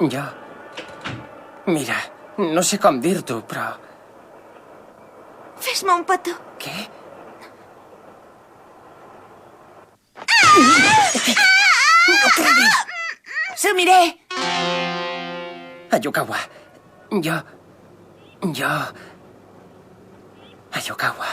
Jo... Mira, no sé com dir-t'ho, però... Fes-me un petó. Què? No cridis! Sumiré! Ayukawa, jo... Ayukawa...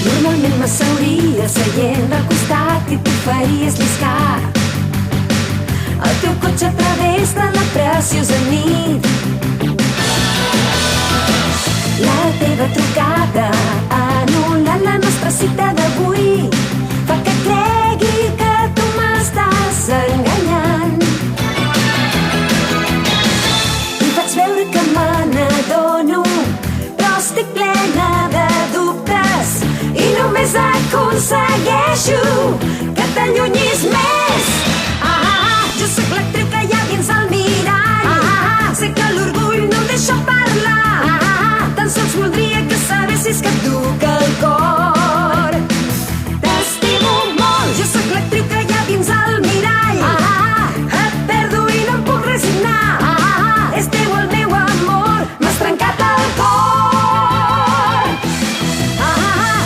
Normalment m'asseuria seient al costat i t'ho faries lliscar el teu cotxe a través de la preciosa nit. La teva trucada anul·la la nostra cita d'avui, fa que cregui que tu m'estàs enganyant. I faig veure que me n'adono, però estic plena de dubtes i només aconsegueixo que t'allunyis més. Jo sóc l'actriu que hi ha dins el mirall. Sé que l'orgull no em deixa parlar. Tan sols voldria que sabessis que et duc el cor. T'estimo molt. Jo sóc l'actriu que hi ha dins el mirall. Et perdo i no em puc resignar. És teu el meu amor, m'has trencat el cor.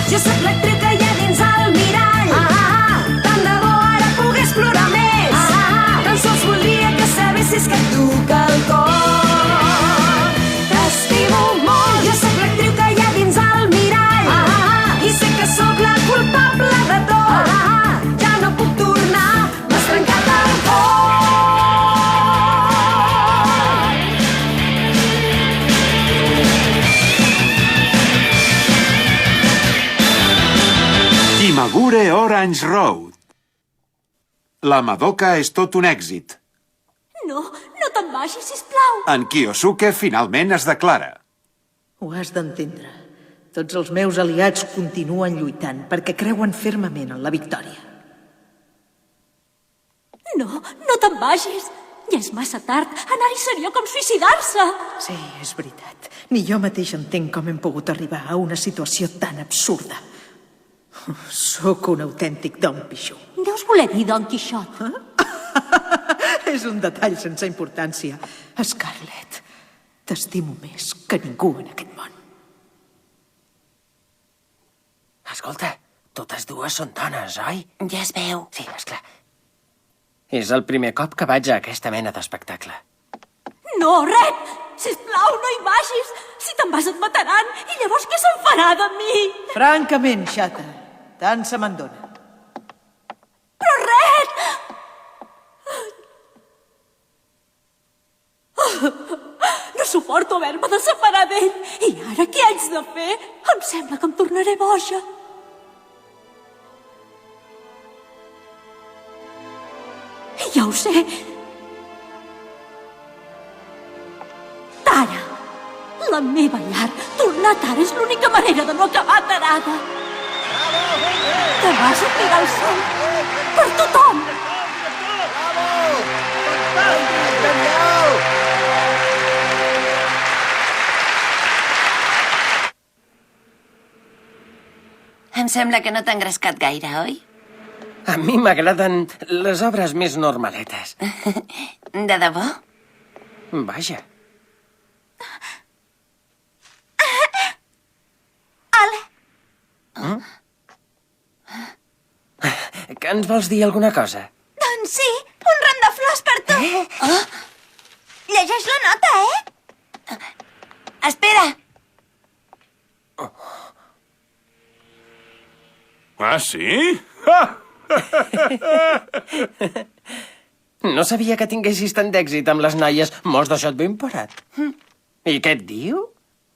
Jo sóc l'actriu que hi ha dins el mirall. Tant de bo ara pogués plorar més. Sols voldria que sabessis que et duc el cor. T'estimo molt. Jo sóc l'actriu que hi ha dins el mirall. I sé que sóc la culpable de tot. Ja no puc tornar, m'has trencat el cor. Imagure Orange Road. La Madoka és tot un èxit. No te'n vagis, sisplau. En Kiyosuke finalment es declara. Ho has d'entendre. Tots els meus aliats continuen lluitant perquè creuen fermament en la victòria. No te'n vagis. Ja és massa tard. Anar-hi seria com suïcidar-se. Sí, és veritat. Ni jo mateix entenc com hem pogut arribar a una situació tan absurda. Sóc un autèntic Don Pichú. Deus voler dir Don Quixot. És un detall sense importància. Scarlett, t'estimo més que ningú en aquest món. Escolta, totes dues són dones, oi? Ja es veu. Sí, esclar. És el primer cop que vaig a aquesta mena d'espectacle. No, Red! Sisplau, no hi vagis! Si te'n vas et mataran i llavors què se'n farà de mi? Francament, xata, tant se me'n dona. Però, Red! No suporto haver-me de separar d'ell. I ara què haig de fer? Em sembla que em tornaré boja. Ja ho sé. Tara. La meva llar. Tornar a Tara és l'única manera de no acabar tarada. Demà sortirà el sol. Per tothom. Em sembla que no t'ha engrescat gaire, oi? A mi m'agraden les obres més normaletes. De debò? Vaja. Hola. Que ens vols dir alguna cosa? Doncs sí, un ram de flors per tu. Llegeix la nota, Espera. Ah, sí? No sabia que tinguessis tant d'èxit amb les noies. M'ho has deixat ben parat. I què et diu?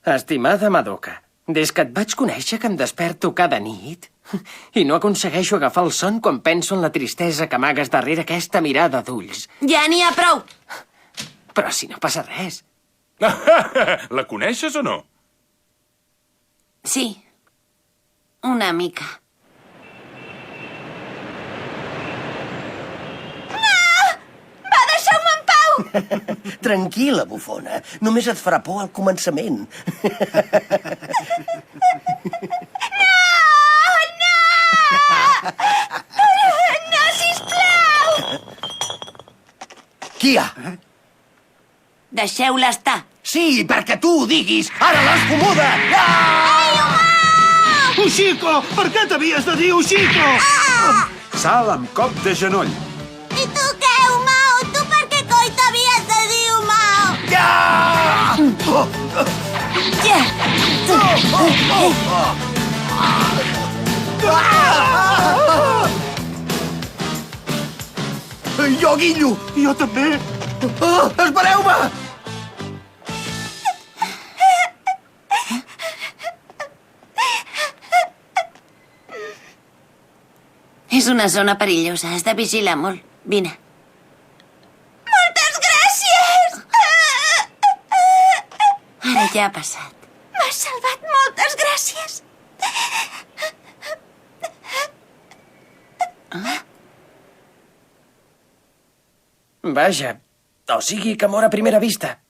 Estimada Madoka, des que et vaig conèixer que em desperto cada nit i no aconsegueixo agafar el son quan penso en la tristesa que amagues darrere aquesta mirada d'ulls. Ja n'hi ha prou. Però si no passa res. La coneixes o no? Sí, una mica. No! Va, deixeu-me en pau! Tranquil·la, bufona. Només et farà por al començament. No, sisplau! Qui hi ha? Deixeu-la estar. Sí, perquè tu ho diguis! Ara l'has comuda! Ushiko! Per què t'havies de dir Ushiko? Sal amb cop de genoll. I tu què, Umao? Tu per què coi t'havies de dir Umao? Ja! Jo guillo! Jo també. Espereu-me! És una zona perillosa, has de vigilar molt. Vine. Moltes gràcies! Ara ja ha passat. M'has salvat, moltes gràcies. Vaja, o sigui que mor a primera vista.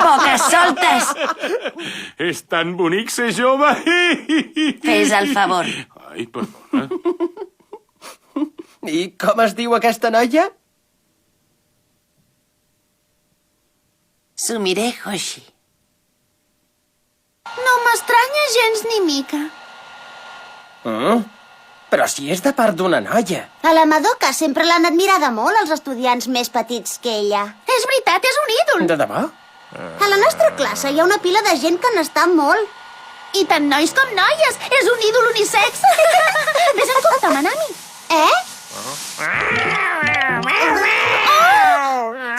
Poques soltes! És tan bonic ser jove. Fes el favor. Ai, perdona. I com es diu aquesta noia? Sumire Hoshi. No m'estranya gens ni mica. Però si és de part d'una noia. A la Madoka sempre l'han admirada molt els estudiants més petits que ella. És veritat, és un ídol. De debò? A la nostra classe hi ha una pila de gent que n'està molt. I tant nois com noies. És un ídol unisex. Ves en compte, Manami.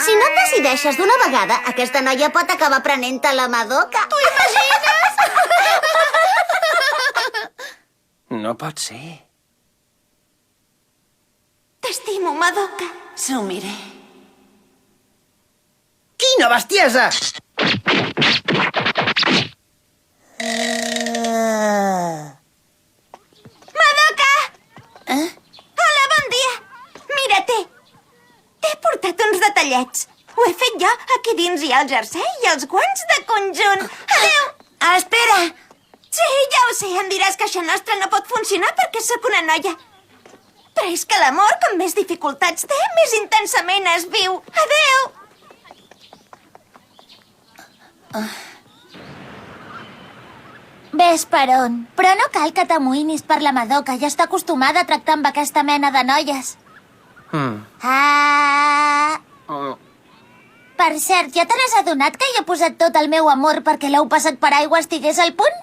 Si no et decideixes d'una vegada, aquesta noia pot acabar prenent-te la Madoka. T'ho imagines? No pot ser. T'estimo, Madoka. Sumire. Quina bestiesa! Madoka! Hola, bon dia. Mira-te. T'he portat uns detallets. Ho he fet jo. Aquí dins hi ha el jersei i els guants de conjunt. Adéu! Espera! Sí, ja ho sé. Em diràs que això nostre no pot funcionar perquè sóc una noia. Però és que l'amor, com més dificultats té, més intensament es viu. Adéu! Ves per on. Però no cal que t'amoïnis per la Madoka. Ja està acostumada a tractar amb aquesta mena de noies. Per cert, ja te n'has adonat que hi he posat tot el meu amor perquè l'heu passat per aigua estigués al punt?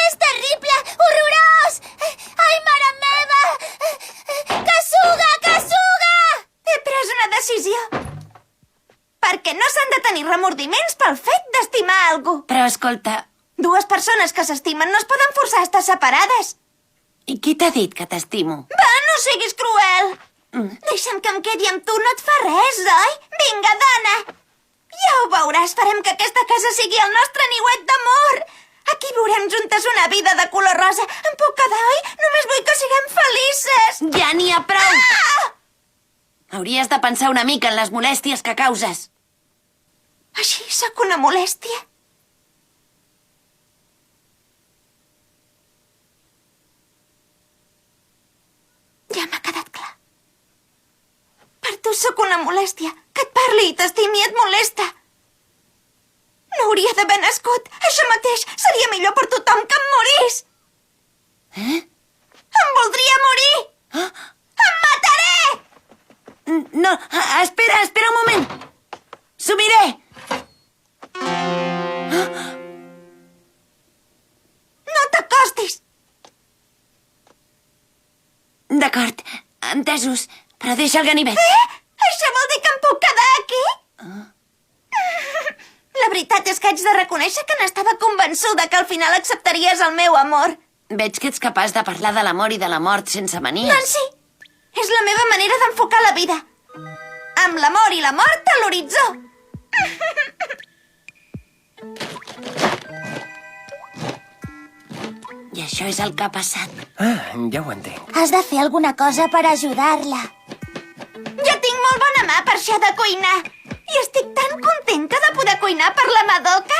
És terrible! Horrorós! Ai, mare meva! Kasuga! Kasuga! He pres una decisió. Perquè no s'han de tenir remordiments pel fet d'estimar algú. Però escolta, Dues persones que s'estimen no es poden forçar a estar separades. i qui t'ha dit que t'estimo? Va, no siguis cruel. Deixa'm que em quedi amb tu, no et fa res, oi? Vinga, dona. Ja ho veuràs, farem que aquesta casa sigui el nostre niuet d'amor. Aquí viurem juntes una vida de color rosa. Em puc quedar, oi? Només vull que siguem felices. Ja n'hi ha prou! Ah! Hauries de pensar una mica en les molèsties que causes. Així sóc una molèstia. Ja m'ha quedat clar. Per tu sóc una molèstia. Que et parli i t'estimi et molesta. No hauria d'haver nascut. Això mateix. Seria millor per tothom que em morís. Em voldria morir. Em mataré! No, espera un moment. Sumire! No t'acostis. D'acord, entesos, però deixa el ganivet. Això vol dir que em puc quedar aquí? La veritat és que haig de reconèixer que n'estava convençuda que al final acceptaries el meu amor. Veig que ets capaç de parlar de l'amor i de la mort sense manies. Doncs sí, és la meva manera d'enfocar la vida. Amb l'amor i la mort a l'horitzó. I això és el que ha passat. Ah, ja ho entenc. Has de fer alguna cosa per ajudar-la. Jo tinc molt bona mà per això de cuinar. I estic tan contenta de poder cuinar per la Madoka.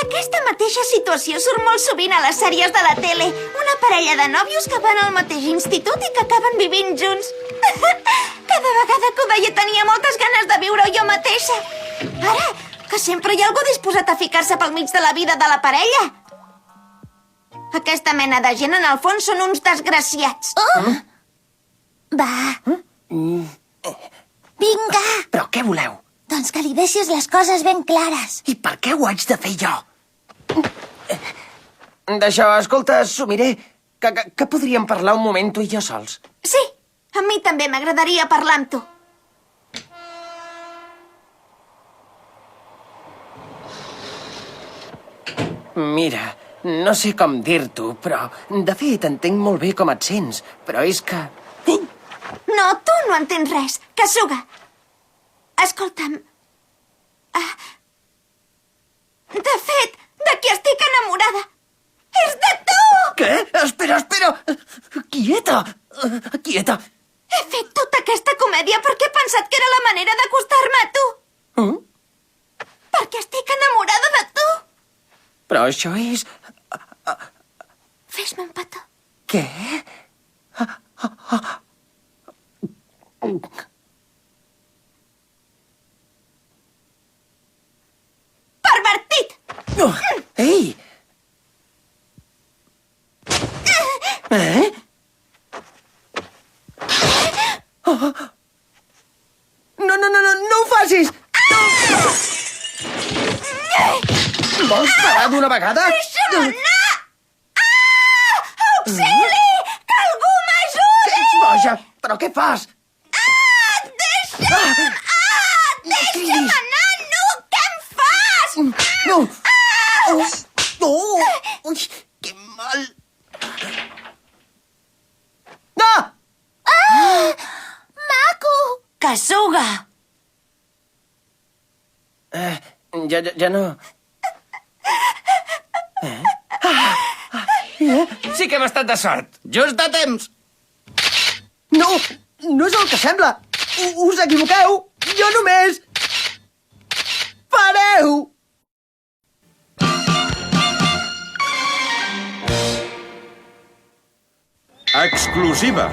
Aquesta mateixa situació surt molt sovint a les sèries de la tele. Una parella de nòvios que van al mateix institut i que acaben vivint junts. Cada vegada que ho veia tenia moltes ganes de viure-ho jo mateixa. Ara, que sempre hi ha algú disposat a ficar-se pel mig de la vida de la parella. Aquesta mena de gent, en el fons, són uns desgraciats. Va. Vinga. Però què voleu? Doncs que li deixis les coses ben clares. I per què ho haig de fer jo? D'això, escolta, Sumire, que podríem parlar un moment tu i jo sols? Sí, a mi també m'agradaria parlar amb tu. Mira, no sé com dir-t'ho, però de fet entenc molt bé com et sents, però és que... No, tu no entens res. Kasuga. Escolta'm. De fet, de qui estic enamorada. És de tu! Què? Espera! Quieta! Quieta! He fet tota aquesta comèdia perquè he pensat que era la manera d'acostar-me a tu. Perquè estic enamorada de tu. Però això és... Fes-me un petó. Què? Pervertit! Ei! No ho facis! Vols parar d'una vegada? Deixa'm anar! Auxili! Que algú m'ajudi! Ets boja! Però què fas? Deixa'm! Deixa'm anar! No! Què em fas? No! Ui, que mal! No! Maco! Kasuga! Ja no... Sí que hem estat de sort. Just a temps! No! No és el que sembla! Us equivoqueu! Jo només... Pareu! Exclusiva.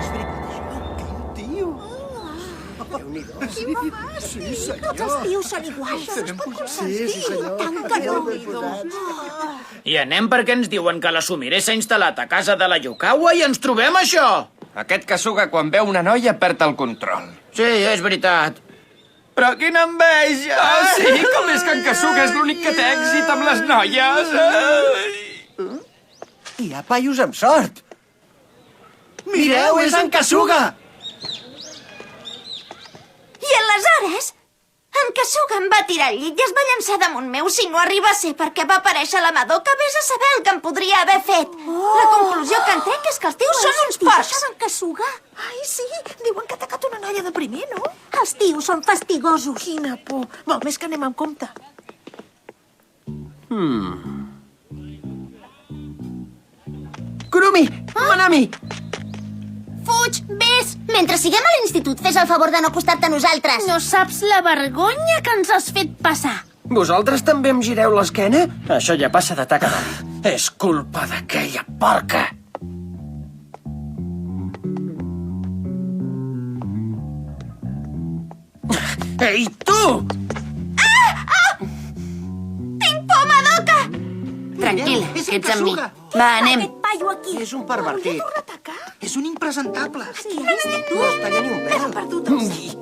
Tots els tios són iguals. Tant que no. I anem perquè ens diuen que la Sumire s'ha instal·lat a casa de la Yukawa i ens trobem això. Aquest Kasuga, quan veu una noia, perd el control. Sí, és veritat. Però quina enveja! Ah, sí? Com és que en Kasuga és l'únic que té èxit amb les noies? Hi ha paios amb sort! Mireu, és en Kasuga! I aleshores, en Kasuga em va tirar al llit i es va llançar damunt meu. Si no arriba a ser perquè va aparèixer la Madoka, vés a saber el que em podria haver fet. La conclusió que en trec és que els tios són uns porcs. En Kasuga? Ai, sí, diuen que ha atacat una noia de primer, no? Els tios són fastigosos. Quina por. Val més que anem amb compte. Kurumi! Manami! Fuig, vés! Mentre siguem a l'institut, fes el favor de no acostar-te a nosaltres. No saps la vergonya que ens has fet passar. Vosaltres també em gireu l'esquena? Això ja passa de taca d'oli. És culpa d'aquella porca. Ei, tu! Tinc por, Madoka! Tranquil, És que en ets amb mi. Kasuga. Va, anem. Aquest paio aquí. És un pervertit. És un impresentable. Aquí a l'institut. No es talla ni un pèl. Perdut el seu.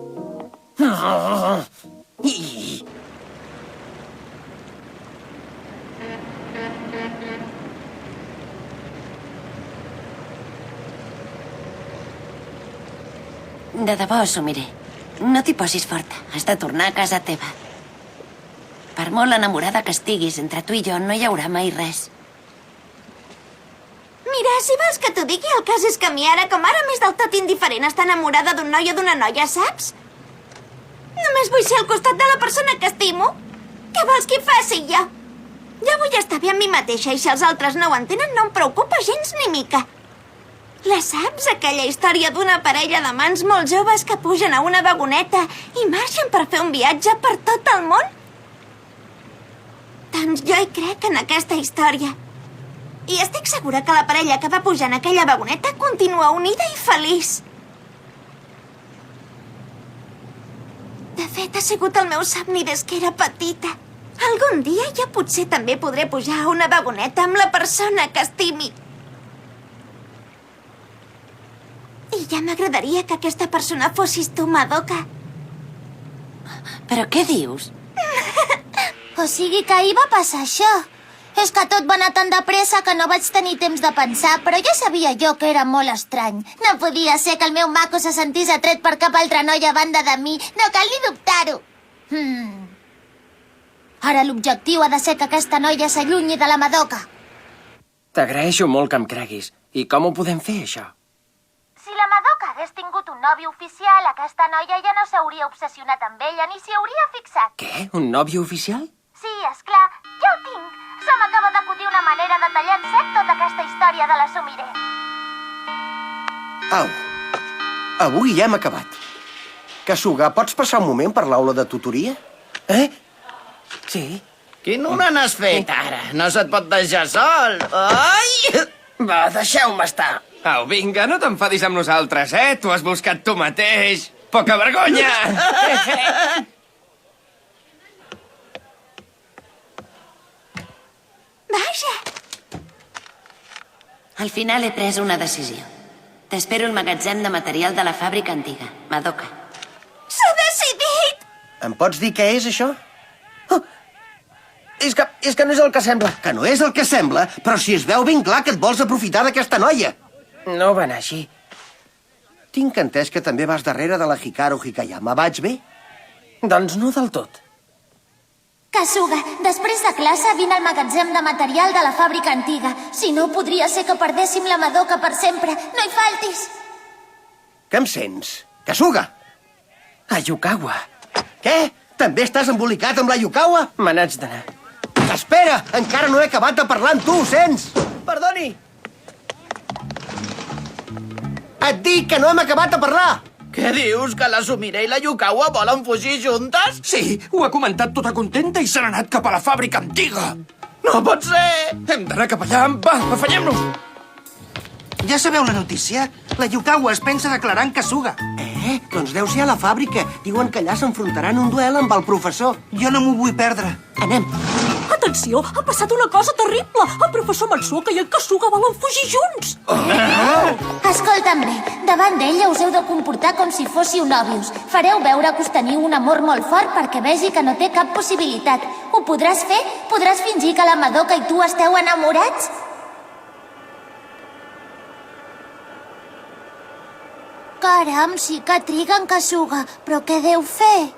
De debò, Sumire. No t'hi posis forta. Has de tornar a casa teva. Per molt enamorada que estiguis, entre tu i jo no hi haurà mai res. Mira, si vols que t'ho digui, el cas és que a mi ara, com ara, m'és del tot indiferent estar enamorada d'un noi o d'una noia, saps? Només vull ser al costat de la persona que estimo. Què vols que hi faci, jo? Jo vull estar bé amb mi mateixa i si els altres no ho entenen no em preocupa gens ni mica. La saps, aquella història d'una parella d'amants molt joves que pugen a una vagoneta i marxen per fer un viatge per tot el món? Doncs jo hi crec en aquesta història. I estic segura que la parella que va pujar en aquella vagoneta continua unida i feliç. De fet, ha sigut el meu somni des que era petita. Algun dia jo potser també podré pujar a una vagoneta amb la persona que estimi. I ja m'agradaria que aquesta persona fossis tu, Madoka. Però què dius? O sigui que ahir va passar això. És que tot va anar tan de pressa que no vaig tenir temps de pensar, però ja sabia jo que era molt estrany. No podia ser que el meu maco se sentís atret per cap altra noia a banda de mi. No cal ni dubtar-ho. Ara l'objectiu ha de ser que aquesta noia s'allunyi de la Madoka. T'agraeixo molt que em creguis. I com ho podem fer, això? Si la Madoka hagués tingut un nòvio oficial, aquesta noia ja no s'hauria obsessionat amb ella ni s'hi hauria fixat. Què? Un nòvio oficial? Sí, esclar, ja ho tinc. Se m'acaba d'acudir una manera de tallar en sec tota aquesta història de la Sumire. Au, avui ja hem acabat. Kasuga, pots passar un moment per l'aula de tutoria? Sí. Quin una n'has fet, ara? No se't pot deixar sol. Ai! Va, deixeu-me estar. Au, vinga, no t'enfadis amb nosaltres, eh? T'ho has buscat tu mateix. Poca vergonya! Vaja! Al final he pres una decisió. T'espero al magatzem de material de la fàbrica antiga, Madoka. S'ha decidit! Em pots dir què és, això? És que no és el que sembla. Que no és el que sembla, però si es veu ben clar que et vols aprofitar d'aquesta noia. No va anar així. Tinc entès que també vas darrere de la Hikaru Hikayama. Vaig bé? Doncs no del tot. Kasuga, després de classe vine al magatzem de material de la fàbrica antiga. Si no, podria ser que perdéssim la Madoka per sempre. No hi faltis! Que em sents? Kasuga! A Yukawa. Què? També estàs embolicat amb la Yukawa? Me n'haig d'anar. Espera! Encara no he acabat de parlar amb tu, sents? Perdoni! Et dic que no hem acabat de parlar! Què dius, que la Sumire i la Yukawa volen fugir juntes? Sí, ho ha comentat tota contenta i s'han anat cap a la fàbrica antiga. No pot ser! Hem d'anar cap allà. Va, afanyem-nos! Ja sabeu la notícia? La Yukawa es pensa declarar en Kasuga. Doncs deu ser a la fàbrica. Diuen que allà s'enfrontaran un duel amb el professor. Jo no m'ho vull perdre. Anem. Atenció, ha passat una cosa terrible. El professor Matsuoka i el Kasuga volen fugir junts. Escolta'm bé, davant d'ella us heu de comportar com si fóssiu nòvios. Fareu veure que us teniu un amor molt fort perquè vegi que no té cap possibilitat. Ho podràs fer? Podràs fingir que la Madoka i tu esteu enamorats? Caram, sí que triga en Kasuga, però què deu fer?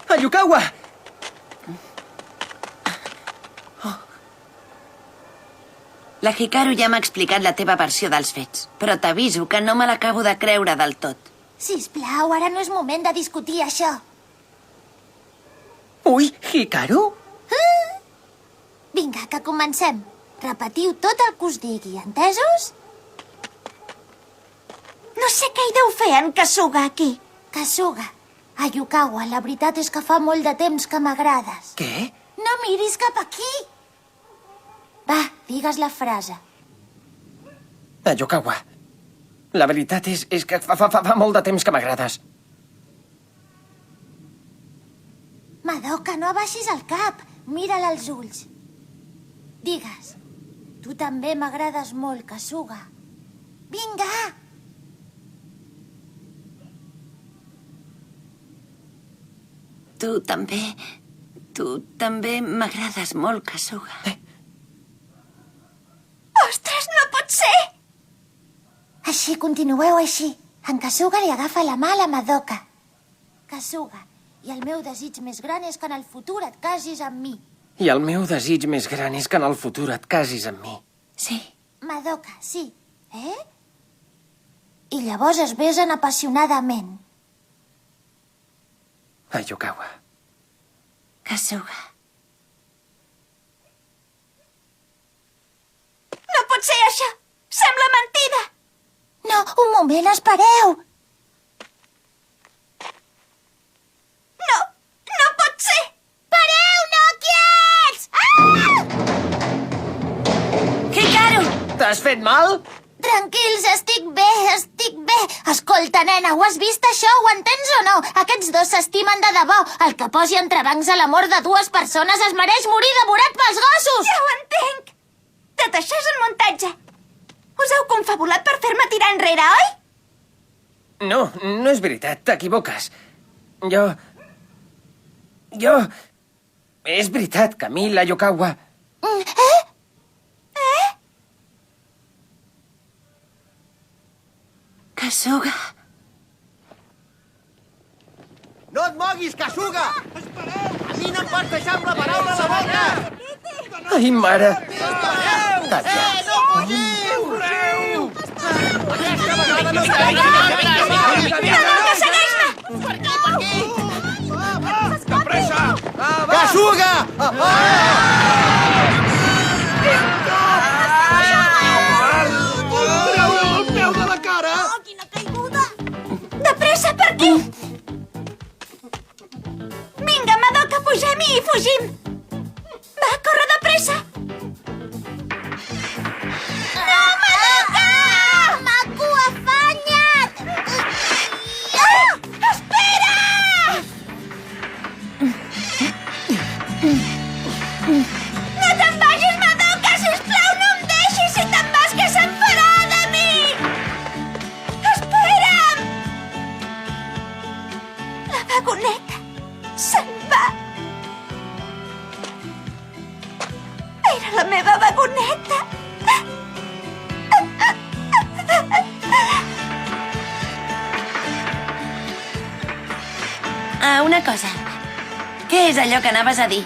A Yukawa! La Hikaru ja m'ha explicat la teva versió dels fets, però t'aviso que no me l'acabo de creure del tot. Sisplau, ara no és moment de discutir això. Ui, Hikaru? Vinga, que comencem. Repetiu tot el que us digui, entesos? No sé què hi deu fer en Kasuga aquí. Kasuga, a Yukawa, la veritat és que fa molt de temps que m'agrades. Què? No miris cap aquí. Va, digues la frase. A Yukawa. La veritat és que fa molt de temps que m'agrades. Madoka, no abaixis el cap. Mira'l als ulls. Digues. Tu també m'agrades molt, Kasuga. Vinga! Tu també m'agrades molt, Kasuga. Ostres, no pot ser! Així, continueu així. En Kasuga li agafa la mà a la Madoka. Kasuga, i el meu desig més gran és que en el futur et casis amb mi. I el meu desig més gran és que en el futur et casis amb mi. Sí. Madoka, sí. I llavors es besen apassionadament. Ayukawa. Kasuga. No pot ser això! Sembla mentida! No, un moment, espereu! No, no pot ser! Pareu, no quiets! Ah! Hikaru! T'has fet mal? Tranquils, estic bé, estic bé. Escolta, nena, ho has vist això? Ho entens o no? Aquests dos s'estimen de debò. El que posi entrebancs a l'amor de dues persones es mereix morir devorat pels gossos! Ja ho entenc! Tot això és un muntatge. Us heu confabulat per fer-me tirar enrere, oi? No, no és veritat, t'equivoques. Jo... És veritat, Camille Ayukawa. Kasuga. No et moguis, Kasuga! Espereu! A mi no em pots deixar amb la paraula a la boca! Ai, mare. Calla. No fugiu! Aquesta vegada no Segueix-me! Per aquí! De pressa! Kasuga! Treu-li el peu de la cara! Oh, quina caiguda! De pressa, per aquí! Vinga, Madoka, pugem-hi i fugim! Va, corre de pressa! No, Madoka! Maco, afanya't! Espera! No te'n vagis, Madoka, sisplau, no em deixis! Si te'n vas, que se'n farà de mi! Espera'm! La vagoneta se'n va. Era la meva vagoneta. Una cosa. Què és allò que anaves a dir?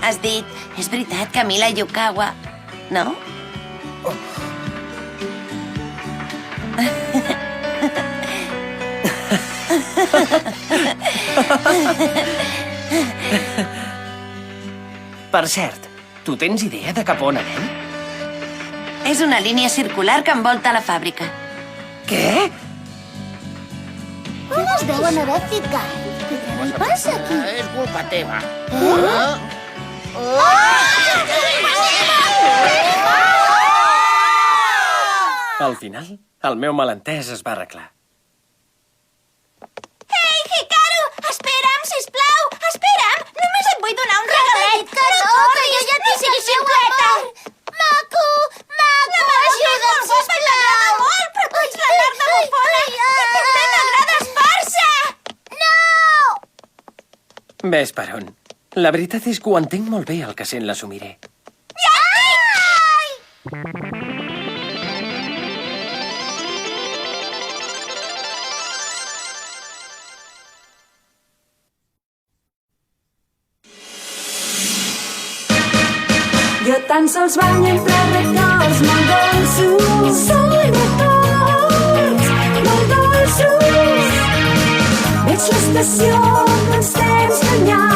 Has dit, és veritat, Camille Ayukawa, no? Per cert, tu tens idea de cap on anem? És una línia circular que envolta la fàbrica. Què? On es deuen haver ficat? Què hi passa aquí? És culpa teva. Al final, el meu malentès es va arreglar. Ei, Hikaru! Espera'm, sisplau! Espera'm! Només et vull donar un regalet! Que no, que jo ja t'hi siguis ximpleta! Maco! Maco! No m'ajuda'm, sisplau! M'agrada molt, però tu ets la merda bufona! I també m'agrada esparça! No! Ves per on. La veritat és que ho entenc molt bé, el que sent la Sumire. Ja estic! Jo tan sols banyo entre records molt dolços. Són records molt dolços. Veig l'estació dels temps llunyans.